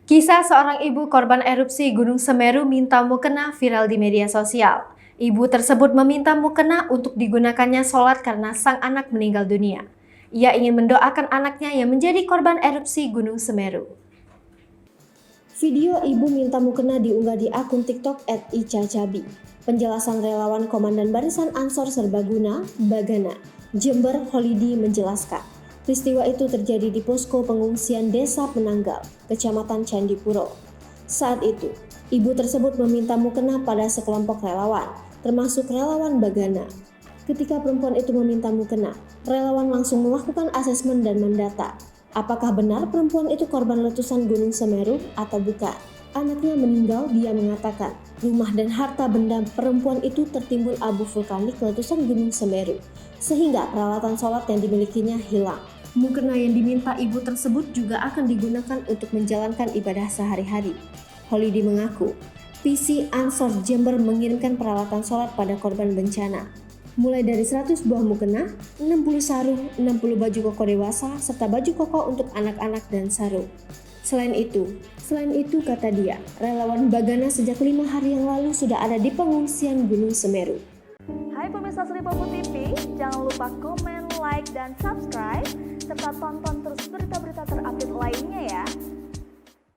Kisah seorang ibu korban erupsi Gunung Semeru minta mukena viral di media sosial. Ibu tersebut meminta mukena untuk digunakannya sholat karena sang anak meninggal dunia. Ia ingin mendoakan anaknya yang menjadi korban erupsi Gunung Semeru. Video ibu minta mukena diunggah di akun TikTok @icacabi. Penjelasan relawan Komandan Barisan Ansor Serbaguna, Bagana, Jember Holidi menjelaskan, peristiwa itu terjadi di posko pengungsian Desa Penanggal, Kecamatan Candipuro. Saat itu, ibu tersebut meminta mukena pada sekelompok relawan, termasuk relawan Bagana. Ketika perempuan itu meminta mukena, relawan langsung melakukan asesmen dan mendata. Apakah benar perempuan itu korban letusan Gunung Semeru atau bukan? Anaknya meninggal, dia mengatakan rumah dan harta benda perempuan itu tertimbun abu vulkanik letusan Gunung Semeru, sehingga peralatan sholat yang dimilikinya hilang. Mukena yang diminta ibu tersebut juga akan digunakan untuk menjalankan ibadah sehari-hari. Holidi mengaku, PC Ansor Jember mengirimkan peralatan sholat pada korban bencana. Mulai dari 100 buah mukena, 60 sarung, 60 baju koko dewasa, serta baju koko untuk anak-anak dan sarung. Selain itu kata dia, relawan Bagana sejak 5 hari yang lalu sudah ada di pengungsian Gunung Semeru. Hai pemirsa Seripopo TV, jangan lupa komen, like, dan subscribe, serta tonton terus berita-berita terupdate lainnya ya.